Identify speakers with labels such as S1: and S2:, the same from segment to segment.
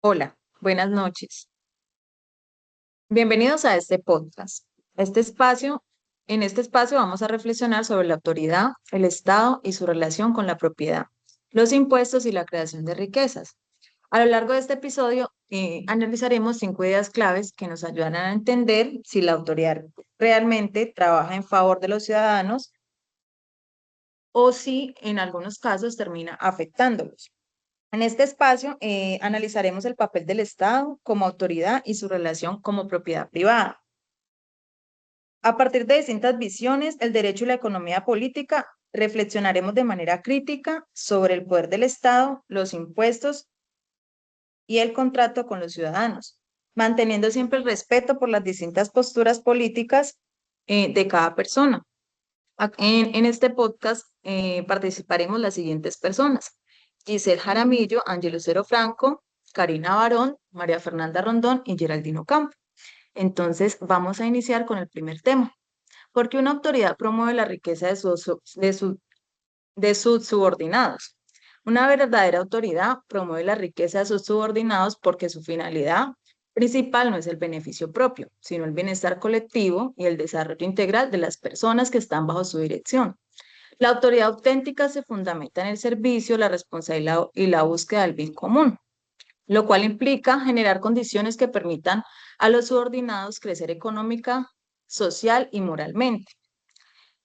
S1: Hola, buenas noches. Bienvenidos a este podcast. En este espacio vamos a reflexionar sobre la autoridad, el Estado y su relación con la propiedad, los impuestos y la creación de riquezas. A lo largo de este episodio, analizaremos 5 ideas claves que nos ayudarán a entender si la autoridad realmente trabaja en favor de los ciudadanos o si en algunos casos termina afectándolos. En este espacio analizaremos el papel del Estado como autoridad y su relación como propiedad privada. A partir de distintas visiones, el derecho y la economía política, reflexionaremos de manera crítica sobre el poder del Estado, los impuestos y el contrato con los ciudadanos, manteniendo siempre el respeto por las distintas posturas políticas de cada persona. En este podcast participaremos las siguientes personas: Giselle Jaramillo, Ángel Lucero Franco, Karina Barón, María Fernanda Rondón y Geraldino Campo. Entonces, vamos a iniciar con el primer tema. ¿Por qué una autoridad promueve la riqueza de sus subordinados? Una verdadera autoridad promueve la riqueza de sus subordinados porque su finalidad principal no es el beneficio propio, sino el bienestar colectivo y el desarrollo integral de las personas que están bajo su dirección. La autoridad auténtica se fundamenta en el servicio, la responsabilidad y la búsqueda del bien común, lo cual implica generar condiciones que permitan a los subordinados crecer económica, social y moralmente.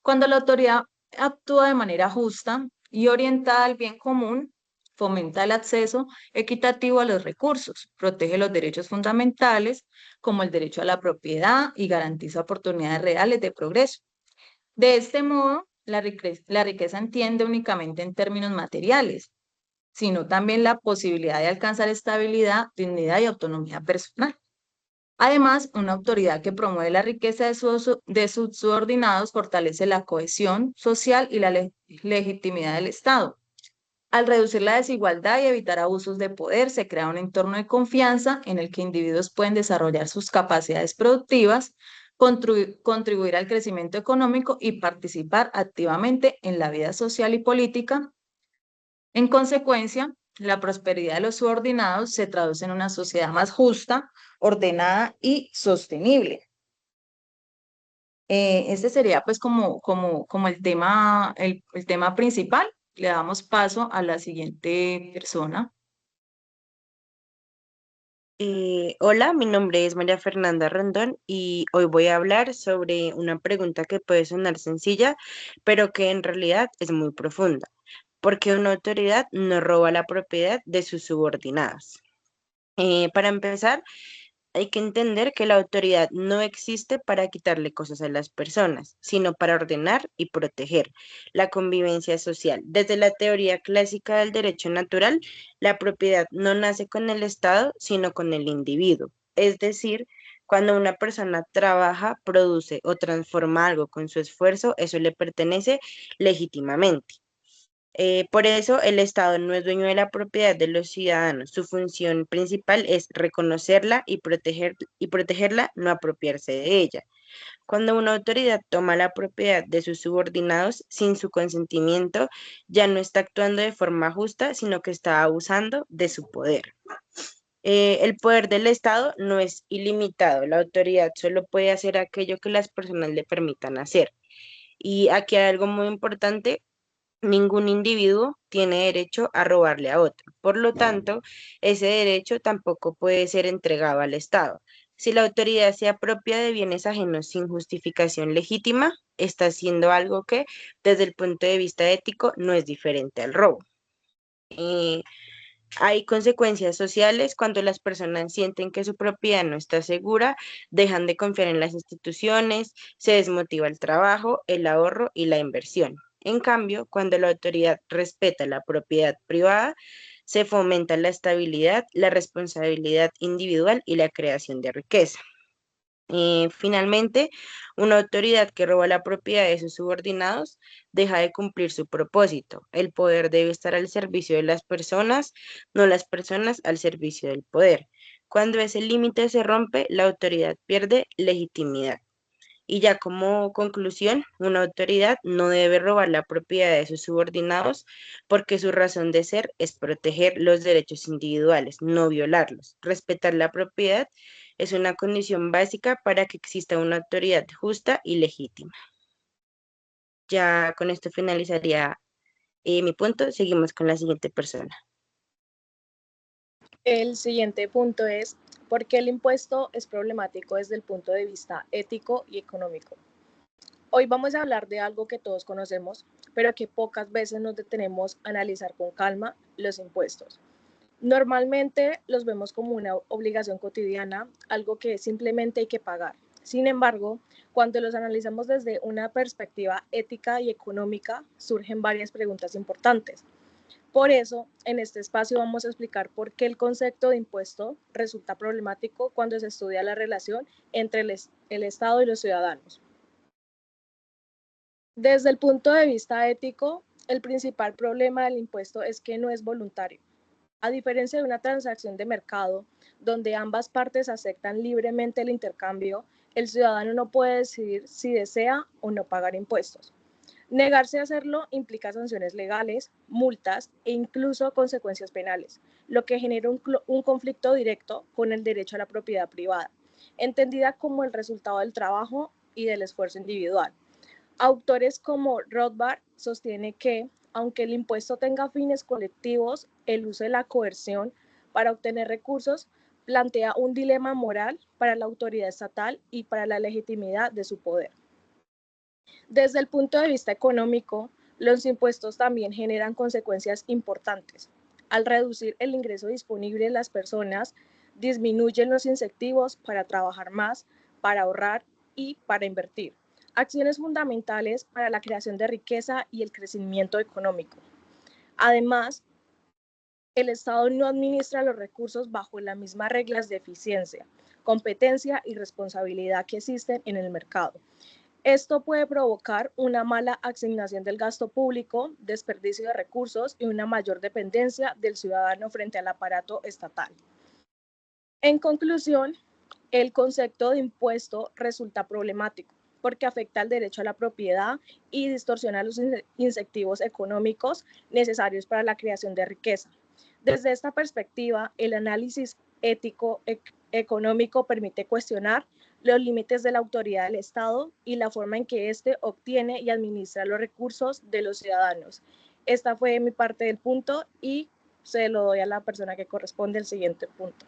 S1: Cuando la autoridad actúa de manera justa y orientada al bien común, fomenta el acceso equitativo a los recursos, protege los derechos fundamentales como el derecho a la propiedad y garantiza oportunidades reales de progreso. De este modo, la riqueza entiende únicamente en términos materiales, sino también la posibilidad de alcanzar estabilidad, dignidad y autonomía personal. Además, una autoridad que promueve la riqueza de sus subordinados fortalece la cohesión social y la legitimidad del Estado. Al reducir la desigualdad y evitar abusos de poder, se crea un entorno de confianza en el que individuos pueden desarrollar sus capacidades productivas, contribuir al crecimiento económico y participar activamente en la vida social y política. En consecuencia, la prosperidad de los subordinados se traduce en una sociedad más justa, ordenada y sostenible. Este sería pues como el tema principal. Le damos paso a la siguiente persona.
S2: Hola, mi nombre es María Fernanda Rondón y hoy voy a hablar sobre una pregunta que puede sonar sencilla, pero que en realidad es muy profunda. ¿Por qué una autoridad no roba la propiedad de sus subordinados? Para empezar, hay que entender que la autoridad no existe para quitarle cosas a las personas, sino para ordenar y proteger la convivencia social. Desde la teoría clásica del derecho natural, la propiedad no nace con el Estado, sino con el individuo. Es decir, cuando una persona trabaja, produce o transforma algo con su esfuerzo, eso le pertenece legítimamente. Por eso el Estado no es dueño de la propiedad de los ciudadanos. Su función principal es reconocerla y protegerla, no apropiarse de ella. Cuando una autoridad toma la propiedad de sus subordinados sin su consentimiento, ya no está actuando de forma justa, sino que está abusando de su poder. El poder del Estado no es ilimitado. La autoridad solo puede hacer aquello que las personas le permitan hacer. Y aquí hay algo muy importante. Ningún individuo tiene derecho a robarle a otro. Por lo tanto, ese derecho tampoco puede ser entregado al Estado. Si la autoridad se apropia de bienes ajenos sin justificación legítima, está haciendo algo que, desde el punto de vista ético, no es diferente al robo. Eh, Hay consecuencias sociales cuando las personas sienten que su propiedad no está segura, dejan de confiar en las instituciones, se desmotiva el trabajo, el ahorro y la inversión. En cambio, cuando la autoridad respeta la propiedad privada, se fomenta la estabilidad, la responsabilidad individual y la creación de riqueza. Finalmente, una autoridad que roba la propiedad de sus subordinados deja de cumplir su propósito. El poder debe estar al servicio de las personas, no las personas al servicio del poder. Cuando ese límite se rompe, la autoridad pierde legitimidad. Y ya como conclusión, una autoridad no debe robar la propiedad de sus subordinados porque su razón de ser es proteger los derechos individuales, no violarlos. Respetar la propiedad es una condición básica para que exista una autoridad justa y legítima. Ya con esto finalizaría mi punto. Seguimos con la siguiente persona.
S3: El siguiente punto es por qué el impuesto es problemático desde el punto de vista ético y económico. Hoy vamos a hablar de algo que todos conocemos, pero que pocas veces nos detenemos a analizar con calma: los impuestos. Normalmente los vemos como una obligación cotidiana, algo que simplemente hay que pagar. Sin embargo, cuando los analizamos desde una perspectiva ética y económica, surgen varias preguntas importantes. Por eso, en este espacio vamos a explicar por qué el concepto de impuesto resulta problemático cuando se estudia la relación entre el Estado y los ciudadanos. Desde el punto de vista ético, el principal problema del impuesto es que no es voluntario. A diferencia de una transacción de mercado, donde ambas partes aceptan libremente el intercambio, el ciudadano no puede decidir si desea o no pagar impuestos. Negarse a hacerlo implica sanciones legales, multas e incluso consecuencias penales, lo que genera un conflicto directo con el derecho a la propiedad privada, entendida como el resultado del trabajo y del esfuerzo individual. Autores como Rothbard sostiene que, aunque el impuesto tenga fines colectivos, el uso de la coerción para obtener recursos plantea un dilema moral para la autoridad estatal y para la legitimidad de su poder. Desde el punto de vista económico, los impuestos también generan consecuencias importantes. Al reducir el ingreso disponible de las personas, disminuyen los incentivos para trabajar más, para ahorrar y para invertir. Acciones fundamentales para la creación de riqueza y el crecimiento económico. Además, el Estado no administra los recursos bajo las mismas reglas de eficiencia, competencia y responsabilidad que existen en el mercado. Esto puede provocar una mala asignación del gasto público, desperdicio de recursos y una mayor dependencia del ciudadano frente al aparato estatal. En conclusión, el concepto de impuesto resulta problemático porque afecta al derecho a la propiedad y distorsiona los incentivos económicos necesarios para la creación de riqueza. Desde esta perspectiva, el análisis ético económico permite cuestionar los límites de la autoridad del Estado y la forma en que éste obtiene y administra los recursos de los ciudadanos. Esta fue mi parte del punto y se lo doy a la persona que corresponde al siguiente punto.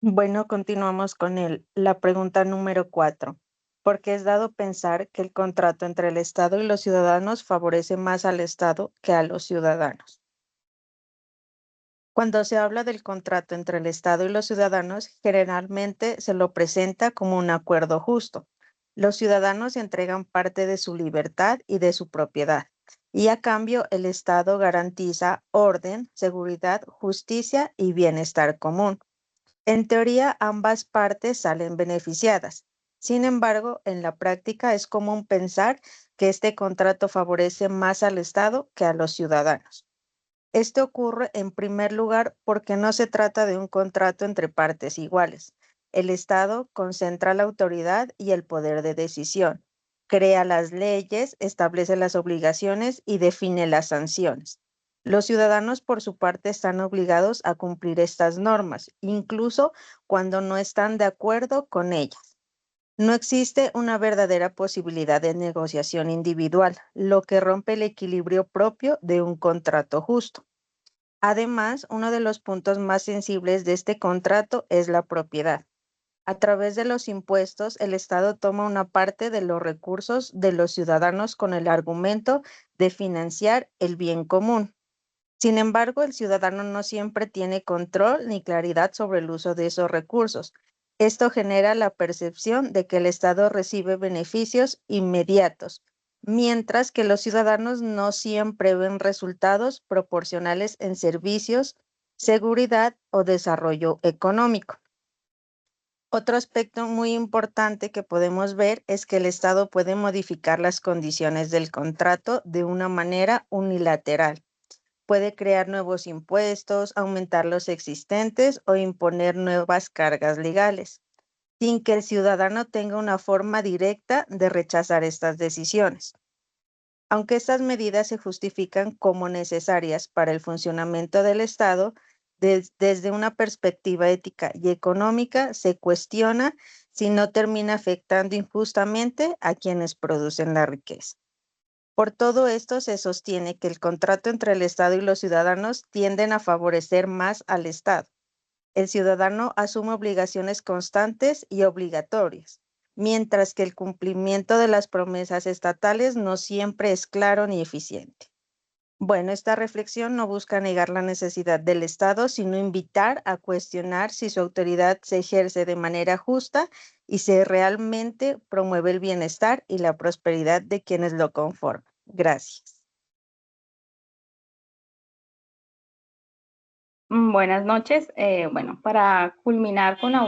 S1: Bueno, continuamos con la pregunta número 4. ¿Por qué es dado pensar que el contrato entre el Estado y los ciudadanos favorece más al Estado que a los ciudadanos? Cuando se habla del contrato entre el Estado y los ciudadanos, generalmente se lo presenta como un acuerdo justo. Los ciudadanos entregan parte de su libertad y de su propiedad, y a cambio el Estado garantiza orden, seguridad, justicia y bienestar común. En teoría, ambas partes salen beneficiadas. Sin embargo, en la práctica es común pensar que este contrato favorece más al Estado que a los ciudadanos. Esto ocurre en primer lugar porque no se trata de un contrato entre partes iguales. El Estado concentra la autoridad y el poder de decisión, crea las leyes, establece las obligaciones y define las sanciones. Los ciudadanos, por su parte, están obligados a cumplir estas normas, incluso cuando no están de acuerdo con ellas. No existe una verdadera posibilidad de negociación individual, lo que rompe el equilibrio propio de un contrato justo. Además, uno de los puntos más sensibles de este contrato es la propiedad. A través de los impuestos, el Estado toma una parte de los recursos de los ciudadanos con el argumento de financiar el bien común. Sin embargo, el ciudadano no siempre tiene control ni claridad sobre el uso de esos recursos. Esto genera la percepción de que el Estado recibe beneficios inmediatos, mientras que los ciudadanos no siempre ven resultados proporcionales en servicios, seguridad o desarrollo económico. Otro aspecto muy importante que podemos ver es que el Estado puede modificar las condiciones del contrato de una manera unilateral. Puede crear nuevos impuestos, aumentar los existentes o imponer nuevas cargas legales.
S4: sin que el ciudadano tenga una forma directa de rechazar estas decisiones. Aunque estas medidas se justifican como necesarias para el funcionamiento del Estado, desde una perspectiva ética y económica se cuestiona si no termina afectando injustamente a quienes producen la riqueza. Por todo esto se sostiene que el contrato entre el Estado y los ciudadanos tienden a favorecer más al Estado. El ciudadano asume obligaciones constantes y obligatorias, mientras que el cumplimiento de las promesas estatales no siempre es claro ni eficiente. Bueno, esta reflexión no busca negar la necesidad del Estado, sino invitar a cuestionar si su autoridad se ejerce de manera justa y si realmente promueve el bienestar y la prosperidad de quienes lo conforman. Gracias.
S5: Buenas noches. Bueno, para culminar con el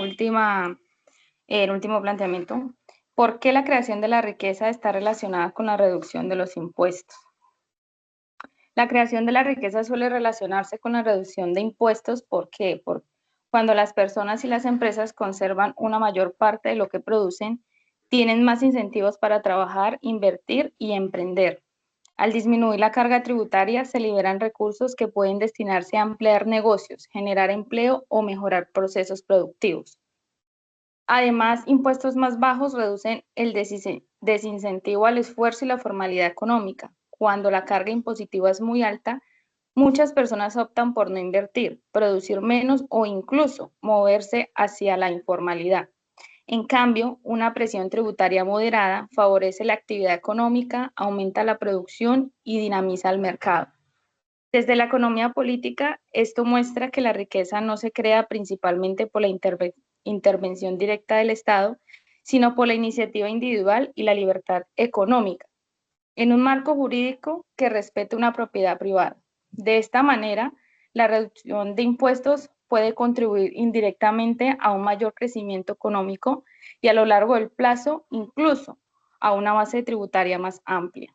S5: último planteamiento, ¿por qué la creación de la riqueza está relacionada con la reducción de los impuestos? La creación de la riqueza suele relacionarse con la reducción de impuestos. ¿Por qué? Porque cuando las personas y las empresas conservan una mayor parte de lo que producen, tienen más incentivos para trabajar, invertir y emprender. Al disminuir la carga tributaria, se liberan recursos que pueden destinarse a ampliar negocios, generar empleo o mejorar procesos productivos. Además, impuestos más bajos reducen el desincentivo al esfuerzo y la formalidad económica. Cuando la carga impositiva es muy alta, muchas personas optan por no invertir, producir menos o incluso moverse hacia la informalidad. En cambio, una presión tributaria moderada favorece la actividad económica, aumenta la producción y dinamiza el mercado. Desde la economía política, esto muestra que la riqueza no se crea principalmente por la intervención directa del Estado, sino por la iniciativa individual y la libertad económica, en un marco jurídico que respete una propiedad privada. De esta manera, la reducción de impuestos puede contribuir indirectamente a un mayor crecimiento económico y a lo largo del plazo, incluso a una base tributaria más amplia.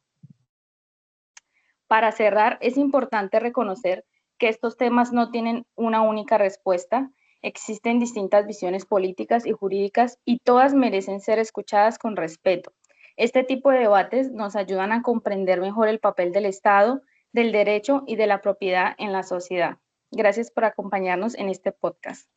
S5: Para cerrar, es importante reconocer que estos temas no tienen una única respuesta. Existen distintas visiones políticas y jurídicas y todas merecen ser escuchadas con respeto. Este tipo de debates nos ayudan a comprender mejor el papel del Estado, del derecho y de la propiedad en la sociedad. Gracias por acompañarnos en este podcast.